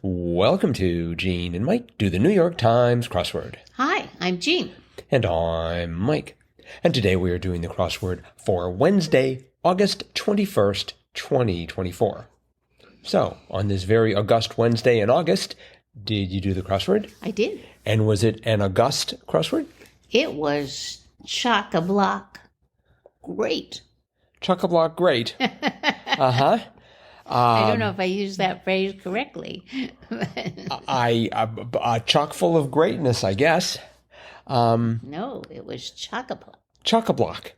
Welcome to Gene and Mike do the New York Times crossword. Hi, I'm Jean. And I'm Mike. And today we are doing the crossword for Wednesday, August 21st, 2024. So, on this very august Wednesday in August, did you do the crossword? I did. And was it an august crossword? It was chock-a-block great. Chock-a-block great. Uh-huh. I don't know if I used that phrase correctly. Chock full of greatness, I guess. No, it was chock-a-block. Chock-a-block.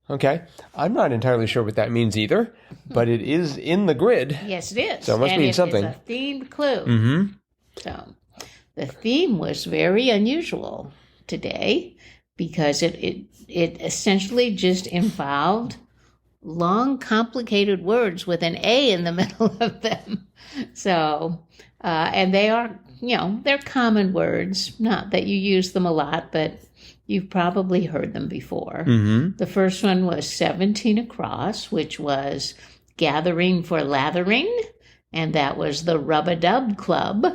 Okay. I'm not entirely sure what that means either, but it is in the grid. Yes, it is. So it must mean something. It's a themed clue. Mm-hmm. So the theme was very unusual today because it essentially just involved long, complicated words with an A in the middle of them. So, and they are, they're common words. Not that you use them a lot, but you've probably heard them before. Mm-hmm. The first one was 17 across, which was gathering for lathering, and that was the Rub-a-Dub Club.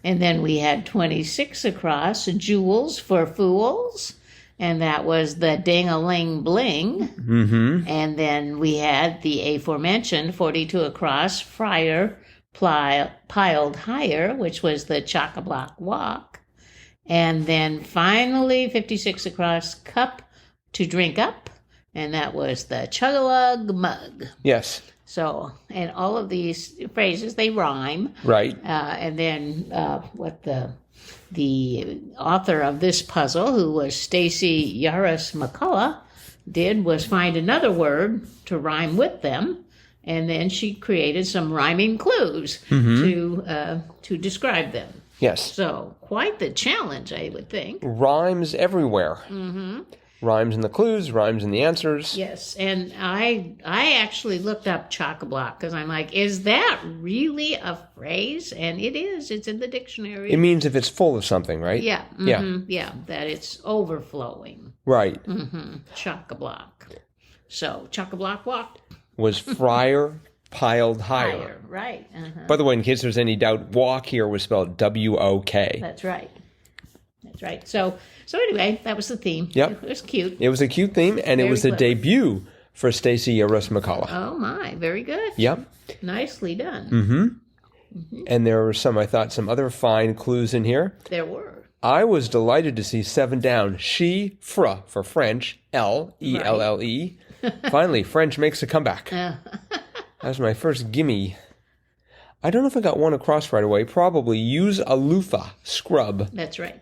And then we had 26 across, jewels for fools, and that was the Ding-a-Ling-Bling. Mm-hmm. And then we had the aforementioned 42 across, Friar piled higher, which was the Chock-a-Block Walk. And then finally 56 across, cup to drink up, and that was the Chug-a-Lug Mug. Yes. So, and all of these phrases, they rhyme. Right. And then what the author of this puzzle, who was Stacy Yaris McCullough, did was find another word to rhyme with them, and then she created some rhyming clues to describe them. Yes. So quite the challenge, I would think. Rhymes everywhere. Mm-hmm. Rhymes in the clues, rhymes in the answers. Yes, and I actually looked up chock-a-block because I'm like, is that really a phrase? And it is. It's in the dictionary. It means if it's full of something, right? Yeah. Mm-hmm, yeah, that it's overflowing. Right. Mm-hmm. Chock-a-block. So, chock-a-block walk. Was Friar piled higher. Right. Uh-huh. By the way, in case there's any doubt, walk here was spelled W-O-K. That's right. That's right. So anyway, that was the theme. Yep. It was cute. It was a cute theme, and Very it was the clever. debut for Stacy Yaris McCullough. Oh, my. Very good. Yep. Nicely done. Mm-hmm. And there were some other fine clues in here. There were. I was delighted to see 7 down. She, fra for French, L-E-L-L-E. Finally, French makes a comeback. That was my first gimme. I don't know if I got one across right away. Probably use a loofah, scrub. That's right.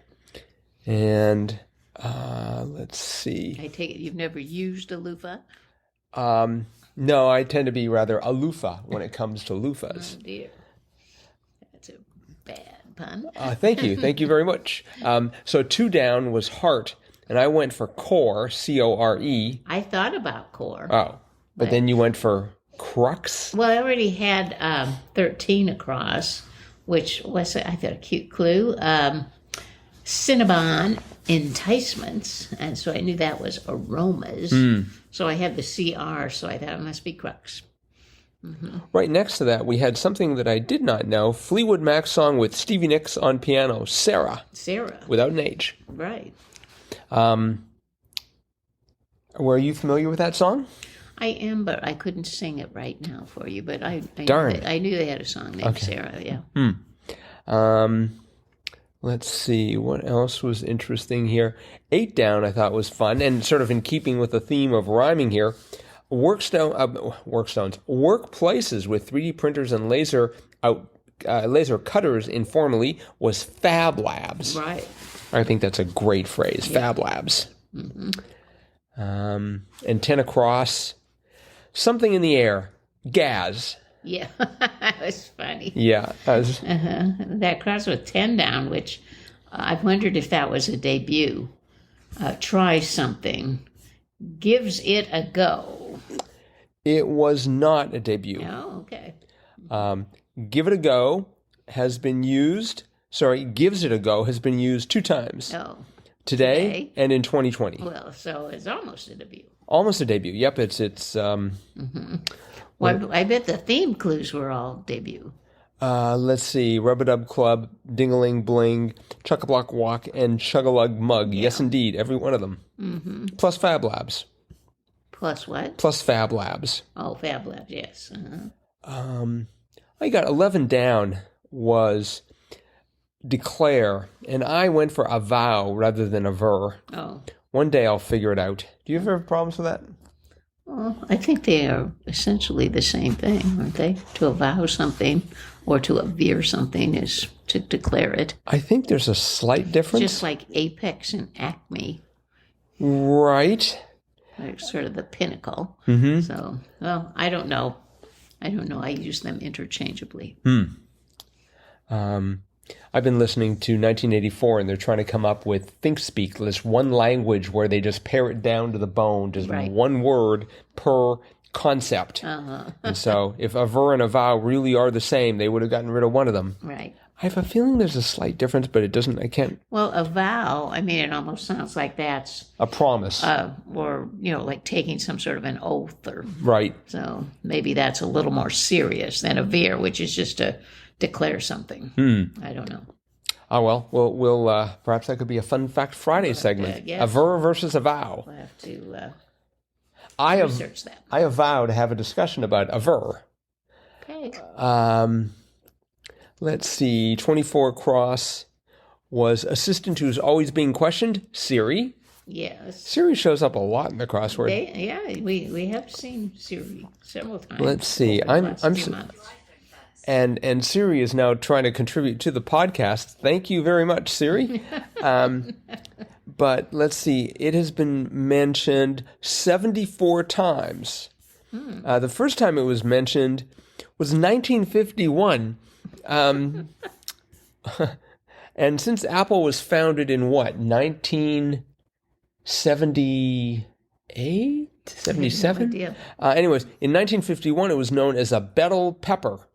And let's see. I take it you've never used a loofah? No, I tend to be rather a loofah when it comes to loofahs. Oh, dear. That's a bad pun. Thank you. Thank you very much. So 2 down was heart, and I went for core, C-O-R-E. I thought about core. Oh, but then you went for crux? Well, I already had 13 across, which was, I thought, a cute clue. Cinnabon enticements, and so I knew that was aromas. So I had the CR, so I thought it must be crux. Mm-hmm. Right next to that, we had something that I did not know. Fleetwood Mac song with Stevie Nicks on piano, Sarah. Sarah. Without an H. Right. Were you familiar with that song? I am, but I couldn't sing it right now for you. But I Darn. I knew they had a song named Sarah, yeah. Let's see, what else was interesting here? 8 down I thought was fun, and sort of in keeping with the theme of rhyming here. Workplaces with 3D printers and laser cutters informally was Fab Labs. Right. I think that's a great phrase, Fab Labs. Mm-hmm. And 10 across, something in the air, Gaz. Yeah, that was funny. Yeah. That cross with 10 down, which I've wondered if that was a debut. Try something. Gives it a go. It was not a debut. Oh, okay. Give it a go has been used. Sorry, gives it a go has been used 2 times. Oh. Today and in 2020. Well, so it's almost a debut. Almost a debut. Yep, it's Well, I bet the theme clues were all debut. Let's see. Rub-a-dub club, ding-a-ling bling, chuck-a-block walk, and chug-a-lug mug. Yeah. Yes, indeed. Every one of them. Mm-hmm. Plus Fab Labs. Plus what? Plus Fab Labs. Oh, Fab Labs, yes. Uh-huh. I got 11 down was declare, and I went for avow rather than aver. Oh. One day I'll figure it out. Do you ever have problems with that? Well, I think they are essentially the same thing, aren't they? To avow something or to aver something is to declare it. I think there's a slight difference. Just like Apex and Acme. Right. They're sort of the pinnacle. Mm-hmm. So, well, I don't know. I use them interchangeably. I've been listening to 1984, and they're trying to come up with ThinkSpeak, this one language where they just pare it down to the bone, just one word per concept. Uh-huh. And so if aver and avow really are the same, they would have gotten rid of one of them. Right. I have a feeling there's a slight difference, but it doesn't, I can't. Well, avow, I mean, it almost sounds like that's a promise. Or, like taking some sort of an oath. Right. So maybe that's a little more serious than aver, which is just to declare something. I don't know. Oh, well, we'll perhaps that could be a Fun Fact Friday segment. Yes. Aver versus avow. We'll have to research that. I avow to have a discussion about aver. Okay. Let's see. 24 cross was assistant who's always being questioned. Siri. Yes. Siri shows up a lot in the crossword. We have seen Siri several times. Let's see. And Siri is now trying to contribute to the podcast. Thank you very much, Siri. But let's see. It has been mentioned 74 times. The first time it was mentioned was 1951. And since Apple was founded in what, 1978? 77? Anyways, in 1951, it was known as a bell pepper.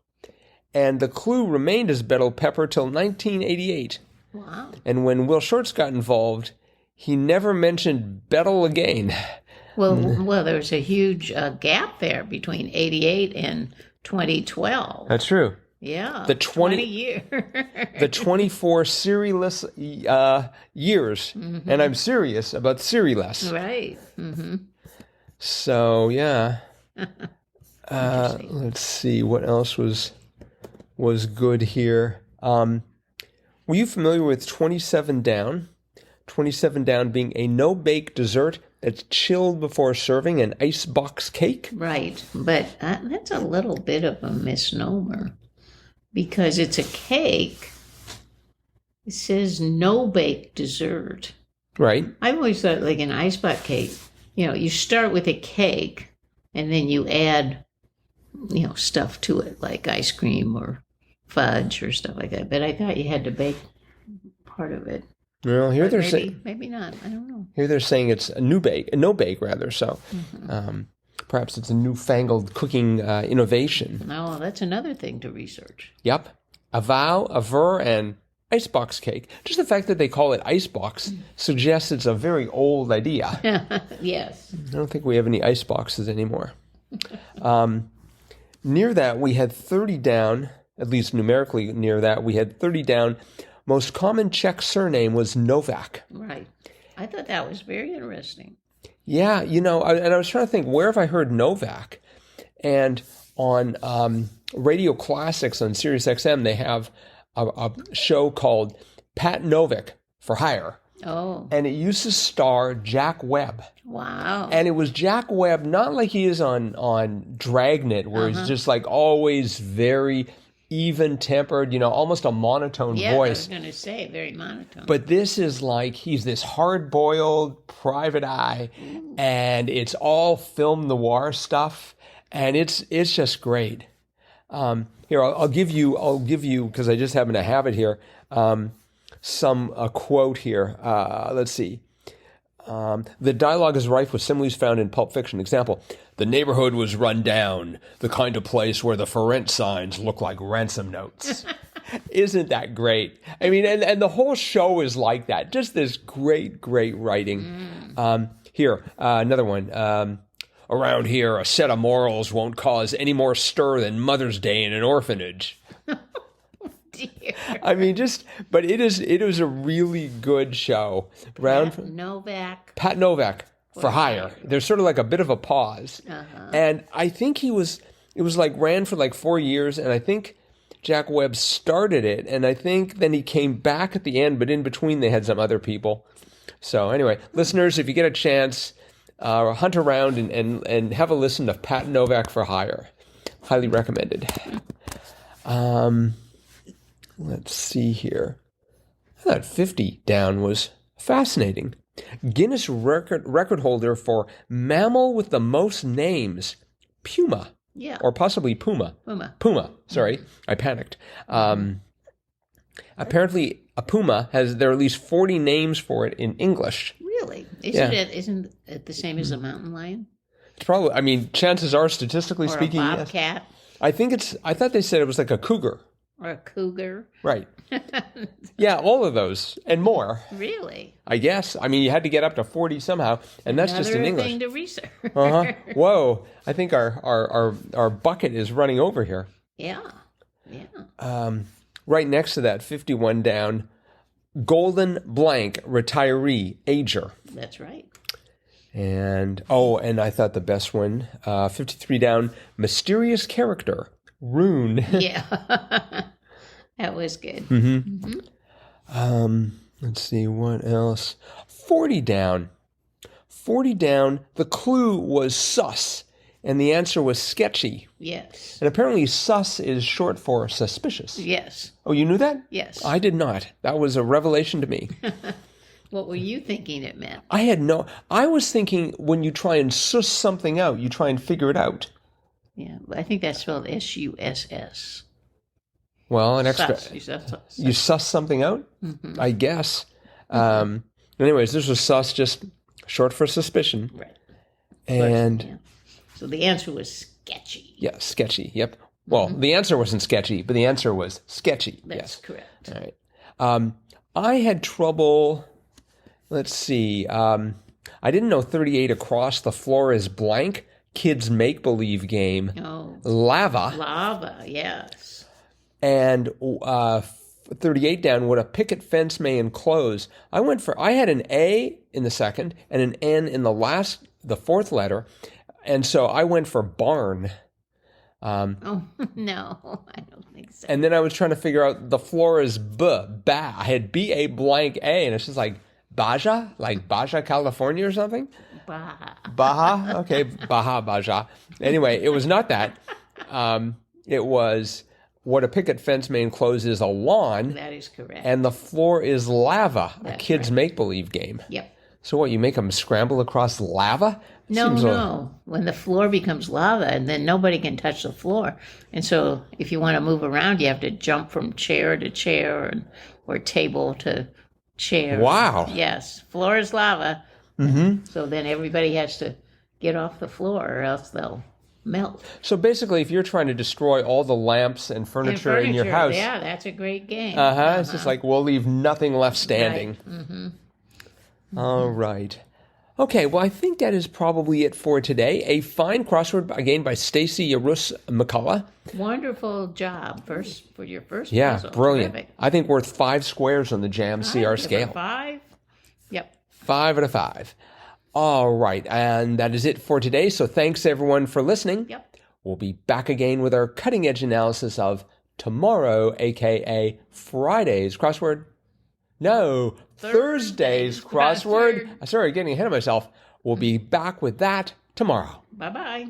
And the clue remained as bell pepper till 1988. Wow. And when Will Shortz got involved, he never mentioned bell again. Well, there was a huge gap there between 88 and 2012. That's true. Yeah, the 20 years. The 24 Siri-less years. Mm-hmm. And I'm serious about Siri-less. Right. Mm-hmm. So, yeah. Let's see. What else was good here? Were you familiar with 27 down? 27 down being a no-bake dessert that's chilled before serving, an icebox cake? Right. But that's a little bit of a misnomer. Because it's a cake, it says no-bake dessert. Right. I've always thought like an icebox cake, you start with a cake and then you add, stuff to it like ice cream or fudge or stuff like that. But I thought you had to bake part of it. Well, here they're saying... Maybe not. I don't know. Here they're saying it's a no-bake rather, so... Mm-hmm. Perhaps it's a newfangled cooking innovation. Oh, that's another thing to research. Yep. Avow, aver, and icebox cake. Just the fact that they call it icebox suggests it's a very old idea. Yes. I don't think we have any iceboxes anymore. Near that, we had 30 down, at least numerically near that, we had 30 down. Most common Czech surname was Novak. Right. I thought that was very interesting. Yeah, and I was trying to think, where have I heard Novak? And on Radio Classics on Sirius XM, they have a show called Pat Novick for Hire. Oh. And it used to star Jack Webb. Wow. And it was Jack Webb, not like he is on Dragnet, where he's just like always very even-tempered, almost a monotone voice. Yeah, I was going to say, very monotone. But this is like, he's this hard-boiled private eye, and it's all film noir stuff, and it's just great. Here, I'll give you, because I just happen to have it here, a quote here. Let's see. The dialogue is rife with similes found in Pulp Fiction. Example, the neighborhood was run down, the kind of place where the for rent signs look like ransom notes. Isn't that great? I mean, and the whole show is like that. Just this great, great writing. Here, another one. Around here, a set of morals won't cause any more stir than Mother's Day in an orphanage. dear. I mean, but it was a really good show. Pat Novak for hire. There's sort of like a bit of a pause. And I think it was like ran for like 4 years, and I think Jack Webb started it, and I think then he came back at the end, but in between they had some other people. So anyway, listeners, if you get a chance, hunt around and have a listen to Pat Novak for hire. Highly recommended. Let's see here. I thought 50 down was fascinating. Guinness record holder for mammal with the most names, PUMA. Yeah. Or possibly PUMA. PUMA. Sorry, I panicked. Apparently, a puma there are at least 40 names for it in English. Really? Isn't it the same as a mountain lion? It's probably. I mean, chances are, statistically speaking, a bobcat. Yes. I thought they said it was like a cougar. Or a cougar. Right. Yeah, all of those and more. Really? I guess. I mean, you had to get up to 40 somehow, and that's just in English. Thing to research. Whoa! I think our bucket is running over here. Yeah. Right next to that, 51 down, golden blank retiree ager. That's right. And I thought the best one, 53 down, mysterious character rune. Yeah. That was good. Let's see, what else? 40 down. 40 down, the clue was sus, and the answer was sketchy. Yes. And apparently sus is short for suspicious. Yes. Oh, you knew that? Yes. I did not. That was a revelation to me. What were you thinking it meant? I was thinking when you try and suss something out, you try and figure it out. Yeah, I think that's spelled S-U-S-S. Well, an extra. You suss something out? I guess. Anyways, this was sus, just short for suspicion. Right. And so the answer was sketchy. Yeah, sketchy. Yep. Well, the answer wasn't sketchy, but the answer was sketchy. That's correct. All right. I had trouble. Let's see. I didn't know 38 across the floor is blank. Kids make-believe game. Oh. Lava, yes. And 38 down, what a picket fence may enclose. I had an A in the second and an N in the fourth letter. And so I went for barn. Oh, no, I don't think so. And then I was trying to figure out the floor is ba. I had B-A blank A, and it's just like Baja, like Baja, California or something? Baja? Okay, Baja. Anyway, it was not that. It was what a picket fence may enclose is a lawn. That is correct. And the floor is lava, That's a kid's right. make-believe game. Yep. So what, you make them scramble across lava? No. When the floor becomes lava, and then nobody can touch the floor. And so if you want to move around, you have to jump from chair to chair or table to chair. Wow. Yes. Floor is lava. Mm-hmm. So then everybody has to get off the floor or else they'll melt. So basically, if you're trying to destroy all the lamps and furniture in your house. Yeah, that's a great game. It's just like, we'll leave nothing left standing. Right. Mm-hmm. All right. Okay, well, I think that is probably it for today. A fine crossword, again, by Stacy Yarus McCullough. Wonderful job for your first Yeah, puzzle. brilliant. Terrific. I think worth 5 squares on the Jam CR scale. 5? Yep. 5 out of 5. All right, and that is it for today. So thanks, everyone, for listening. Yep. We'll be back again with our cutting-edge analysis of tomorrow, a.k.a. Friday's crossword. No, Thursday's crossword. Sorry, getting ahead of myself. We'll be back with that tomorrow. Bye-bye.